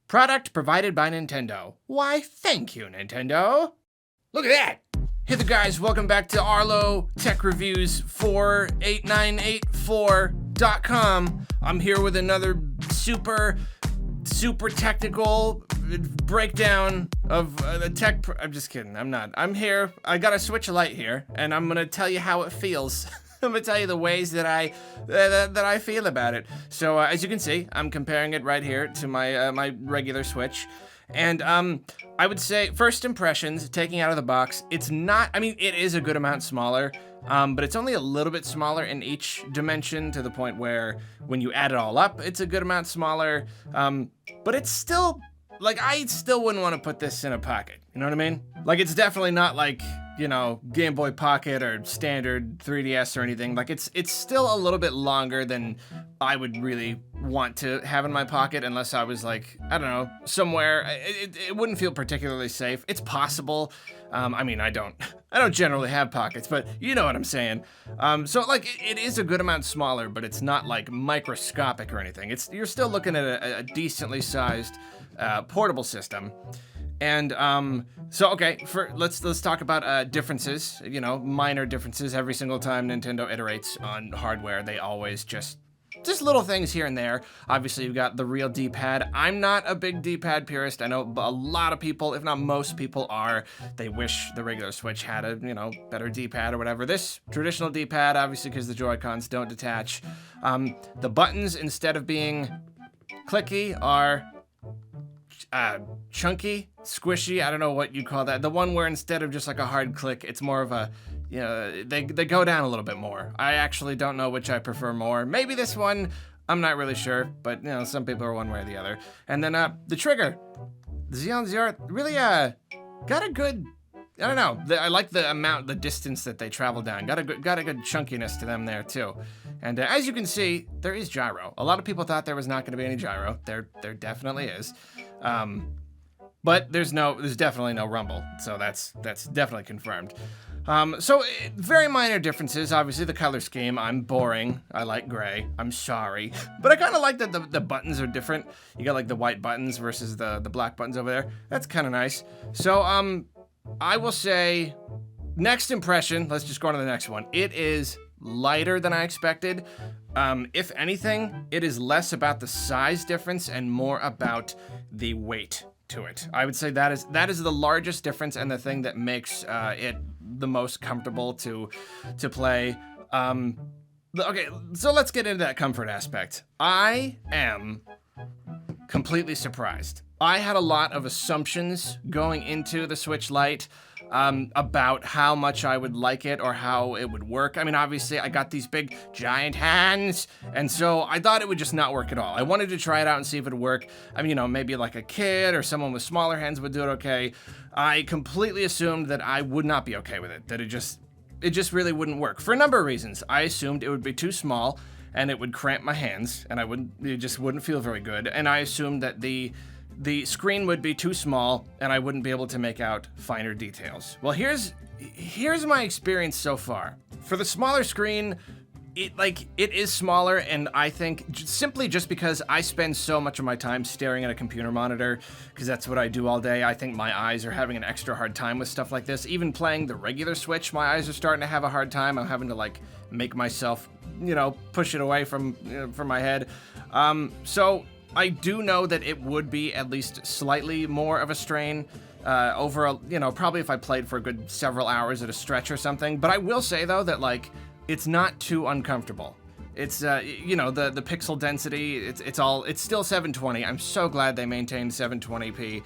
Product provided by Nintendo. Why, thank you, Nintendo. Look at that. Hey there, guys. Welcome back to Arlo Tech Reviews 48984.com. I'm here with another super technical breakdown of the tech. I'm just kidding. I'm not. I'm here. I got a Switch Lite here, and I'm gonna tell you how it feels. I'm gonna tell you the ways that I feel about it. So as you can see, I'm comparing it right here to my my regular Switch. And I would say first impressions, taking out of the box, it's not, I mean, it is a good amount smaller, but it's only a little bit smaller in each dimension to the point where when you add it all up, it's a good amount smaller. But it's still, like, I still wouldn't want to put this in a pocket. You know what I mean? Like, it's definitely not like, you know, Game Boy Pocket or standard 3DS or anything. Like, it's still a little bit longer than I would really want to have in my pocket unless I was like, I don't know, somewhere. It wouldn't feel particularly safe. It's possible. I mean, I don't generally have pockets, but you know what I'm saying. So like, it is a good amount smaller, but it's not like microscopic or anything. You're still looking at a decently sized portable system. And so okay, let's talk about differences. You know, minor differences. Every single time Nintendo iterates on hardware, they always just little things here and there. Obviously, you've got the real D-pad. I'm not a big D-pad purist. I know a lot of people, if not most people, are. They wish the regular Switch had a, you know, better D-pad or whatever. This traditional D-pad, obviously, because the Joy-Cons don't detach. The buttons, instead of being clicky, are chunky, squishy. I don't know what you call that. The one where instead of just like a hard click, it's more of a, you know, they go down a little bit more. I actually don't know which I prefer more. Maybe this one, I'm not really sure, but you know, some people are one way or the other. And then the trigger, the Xeon Zero really got a good, I don't know. I like the distance that they travel down. Got a good chunkiness to them there too. And as you can see, there is gyro. A lot of people thought there was not going to be any gyro. There definitely is. But there's definitely no rumble. So that's definitely confirmed. So very minor differences. Obviously the color scheme, I'm boring. I like gray. I'm sorry. But I kind of like that the buttons are different. You got like the white buttons versus the black buttons over there. That's kind of nice. So I will say next impression, let's just go on to the next one. It is lighter than I expected. If anything, it is less about the size difference and more about the weight to it. I would say that is the largest difference and the thing that makes it the most comfortable to play. Okay, so let's get into that comfort aspect. I am completely surprised. I had a lot of assumptions going into the Switch Lite about how much I would like it or how it would work. I mean, obviously, I got these big, giant hands, and so I thought it would just not work at all. I wanted to try it out and see if it would work. I mean, you know, maybe like a kid or someone with smaller hands would do it okay. I completely assumed that I would not be okay with it, that it just really wouldn't work. For a number of reasons. I assumed it would be too small, and it would cramp my hands, and it just wouldn't feel very good. And I assumed that the screen would be too small and I wouldn't be able to make out finer details. Well, here's my experience so far. For the smaller screen, it is smaller, and I think simply just because I spend so much of my time staring at a computer monitor, because that's what I do all day, I think my eyes are having an extra hard time with stuff like this. Even playing the regular Switch, my eyes are starting to have a hard time. I'm having to like make myself, you know, push it away from my head. So I do know that it would be at least slightly more of a strain over, you know, probably if I played for a good several hours at a stretch or something. But I will say, though, that, like, it's not too uncomfortable. It's, you know, the pixel density, it's still 720. I'm so glad they maintained 720p.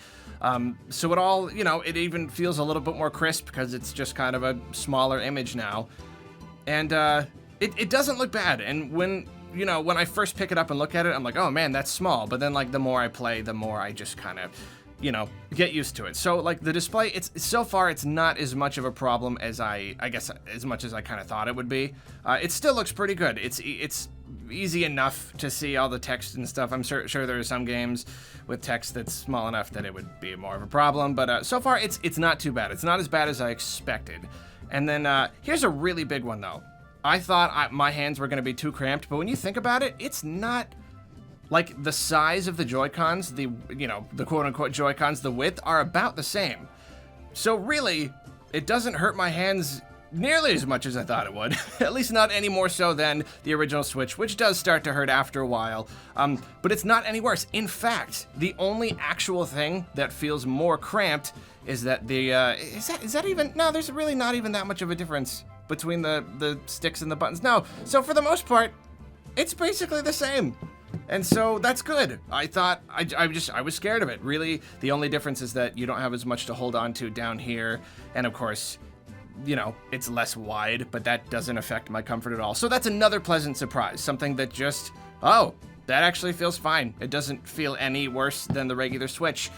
So it all, you know, it even feels a little bit more crisp because it's just kind of a smaller image now. And it doesn't look bad. And when I first pick it up and look at it, I'm like, oh man, that's small. But then like the more I play, the more I just kind of, you know, get used to it. So like the display, so far it's not as much of a problem as I guess as much as I kind of thought it would be. It still looks pretty good. It's easy enough to see all the text and stuff. I'm sure there are some games with text that's small enough that it would be more of a problem. But so far it's not too bad. It's not as bad as I expected. And then here's a really big one though. I thought my hands were going to be too cramped, but when you think about it, it's not Like, the size of the Joy-Cons, the quote-unquote Joy-Cons, the width are about the same. So really, it doesn't hurt my hands nearly as much as I thought it would. At least not any more so than the original Switch, which does start to hurt after a while. But it's not any worse. In fact, the only actual thing that feels more cramped is that the, is that even, no, there's really not even that much of a difference between the sticks and the buttons. No, so for the most part, it's basically the same. And so that's good. I thought, I was scared of it. Really, the only difference is that you don't have as much to hold on to down here. And of course, you know, it's less wide, but that doesn't affect my comfort at all. So that's another pleasant surprise. Something that just, oh, that actually feels fine. It doesn't feel any worse than the regular Switch.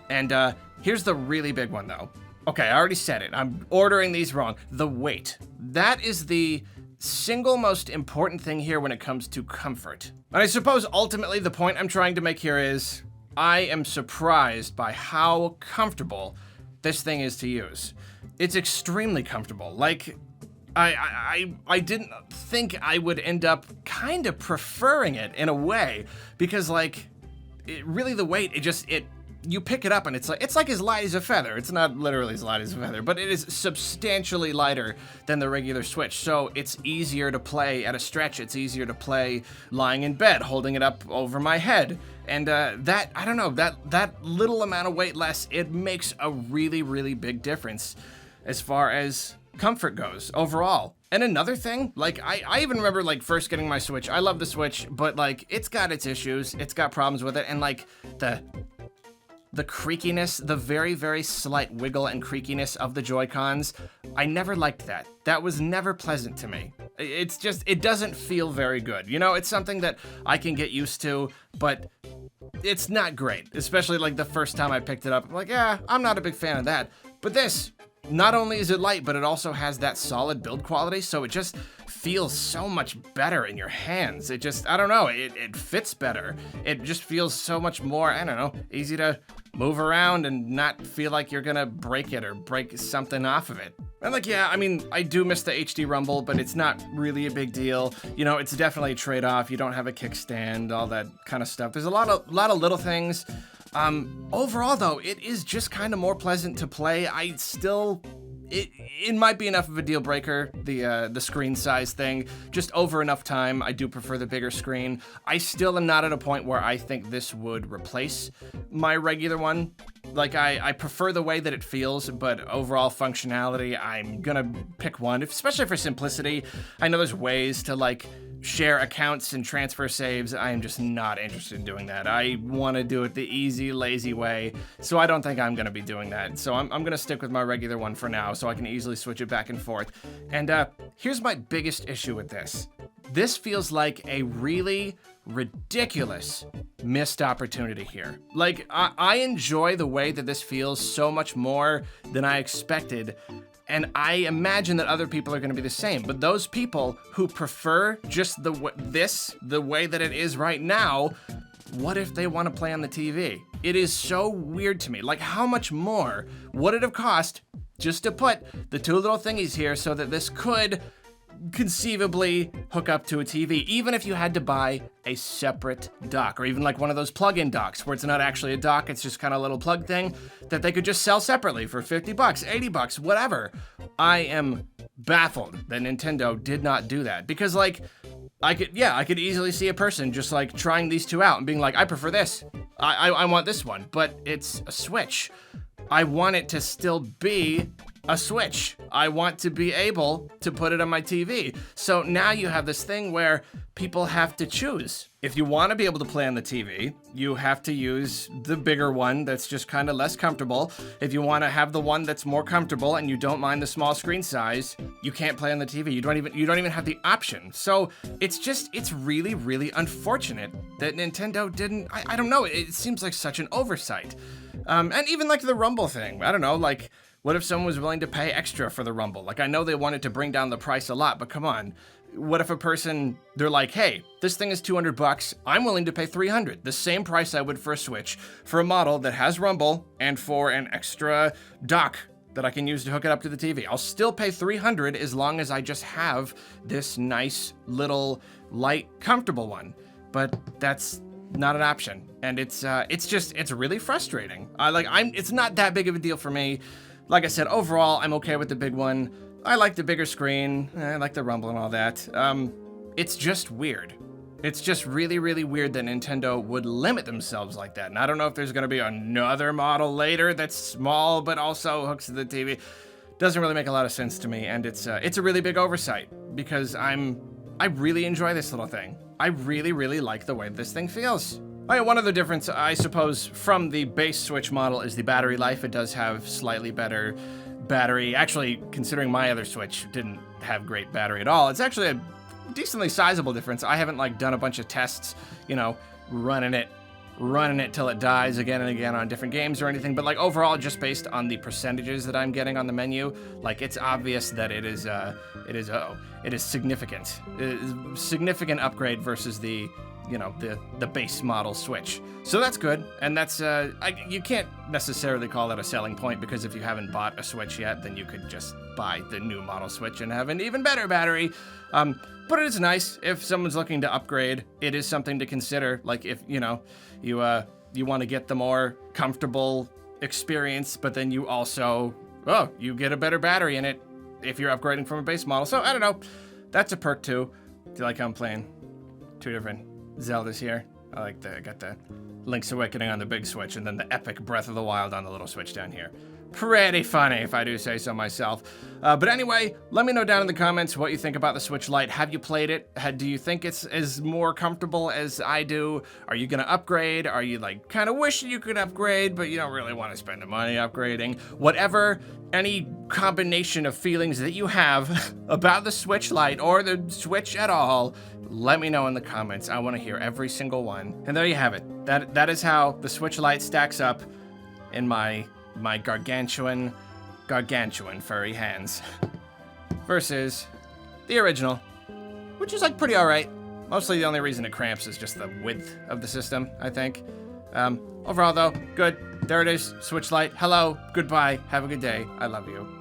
And here's the really big one though. Okay, I already said it. I'm ordering these wrong. The weight. That is the single most important thing here when it comes to comfort. And I suppose ultimately the point I'm trying to make here is I am surprised by how comfortable this thing is to use. It's extremely comfortable. Like, I didn't think I would end up kind of preferring it in a way because like, really the weight, you pick it up and it's like as light as a feather. It's not literally as light as a feather, but it is substantially lighter than the regular Switch. So it's easier to play at a stretch. It's easier to play lying in bed, holding it up over my head. And that, I don't know, that little amount of weight less, it makes a really, really big difference as far as comfort goes overall. And another thing, like I even remember like first getting my Switch. I love the Switch, but like it's got its issues. It's got problems with it. And like the creakiness, the very, very slight wiggle and creakiness of the Joy-Cons, I never liked that. That was never pleasant to me. It's just, it doesn't feel very good. You know, it's something that I can get used to, but it's not great. Especially like the first time I picked it up, I'm like, yeah, I'm not a big fan of that. But this, not only is it light, but it also has that solid build quality, so it just feels so much better in your hands. It just, I don't know, it fits better. It just feels so much more, I don't know, easy to move around and not feel like you're gonna break it or break something off of it. And like, yeah, I mean, I do miss the HD rumble, but it's not really a big deal. You know, it's definitely a trade-off. You don't have a kickstand, all that kind of stuff. There's a lot of little things. Overall though, it is just kind of more pleasant to play. It might be enough of a deal breaker, the screen size thing. Just over enough time, I do prefer the bigger screen. I still am not at a point where I think this would replace my regular one. Like, I prefer the way that it feels, but overall functionality, I'm gonna pick one, especially for simplicity. I know there's ways to, like, share accounts and transfer saves. I am just not interested in doing that. I want to do it the easy, lazy way, so I don't think I'm going to be doing that. So I'm going to stick with my regular one for now, so I can easily switch it back and forth. And here's my biggest issue with this. This feels like a really ridiculous missed opportunity here. Like, I enjoy the way that this feels so much more than I expected, and I imagine that other people are going to be the same. But those people who prefer just the way that it is right now, what if they want to play on the TV? It is so weird to me. Like, how much more would it have cost just to put the two little thingies here so that this could conceivably hook up to a TV, even if you had to buy a separate dock, or even like one of those plug-in docks where it's not actually a dock, it's just kind of a little plug thing that they could just sell separately for 50 bucks, 80 bucks, whatever. I am baffled that Nintendo did not do that, because like, I could easily see a person just like trying these two out and being like, I prefer this. I want this one, but it's a Switch. I want it to still be a Switch. I want to be able to put it on my TV. So now you have this thing where people have to choose. If you want to be able to play on the TV, you have to use the bigger one that's just kind of less comfortable. If you want to have the one that's more comfortable and you don't mind the small screen size, you can't play on the TV. You don't even have the option. So it's really, really unfortunate that Nintendo didn't, I don't know, it seems like such an oversight. And even like the Rumble thing, I don't know, like, what if someone was willing to pay extra for the Rumble? Like, I know they wanted to bring down the price a lot, but come on. What if a person, they're like, hey, this thing is 200 bucks. I'm willing to pay 300, the same price I would for a Switch, for a model that has Rumble and for an extra dock that I can use to hook it up to the TV. I'll still pay 300 as long as I just have this nice little light, comfortable one. But that's not an option. And it's really frustrating. It's not that big of a deal for me. Like I said, overall, I'm okay with the big one. I like the bigger screen. I like the rumble and all that. It's just weird. It's just really, really weird that Nintendo would limit themselves like that. And I don't know if there's going to be another model later that's small but also hooks to the TV. Doesn't really make a lot of sense to me, and it's a really big oversight because I really enjoy this little thing. I really, really like the way this thing feels. Oh, yeah, one other difference, I suppose, from the base Switch model is the battery life. It does have slightly better battery. Actually, considering my other Switch didn't have great battery at all, it's actually a decently sizable difference. I haven't done a bunch of tests, running it till it dies again and again on different games or anything, but overall, just based on the percentages that I'm getting on the menu, it's obvious that it is significant. Significant upgrade versus the base model Switch. So that's good, and that's, you can't necessarily call that a selling point, because if you haven't bought a Switch yet, then you could just buy the new model Switch and have an even better battery. But it is nice if someone's looking to upgrade. It is something to consider, if, you want to get the more comfortable experience, but then you also, you get a better battery in it if you're upgrading from a base model. So, I don't know. That's a perk, too. Do you like how I'm playing two different Zeldas here? I got the Link's Awakening on the big Switch, and then the epic Breath of the Wild on the little Switch down here. Pretty funny, if I do say so myself. But anyway, let me know down in the comments what you think about the Switch Lite. Have you played it? Do you think it's as more comfortable as I do? Are you gonna upgrade? Are you kind of wishing you could upgrade, but you don't really want to spend the money upgrading? Whatever, any combination of feelings that you have about the Switch Lite or the Switch at all, let me know in the comments. I want to hear every single one. And there you have it. That is how the Switch Lite stacks up in my gargantuan furry hands versus the original, which is pretty alright. Mostly the only reason it cramps is just the width of the system, I think. Overall though, good. There it is, Switch Lite. Hello, goodbye, have a good day. I love you.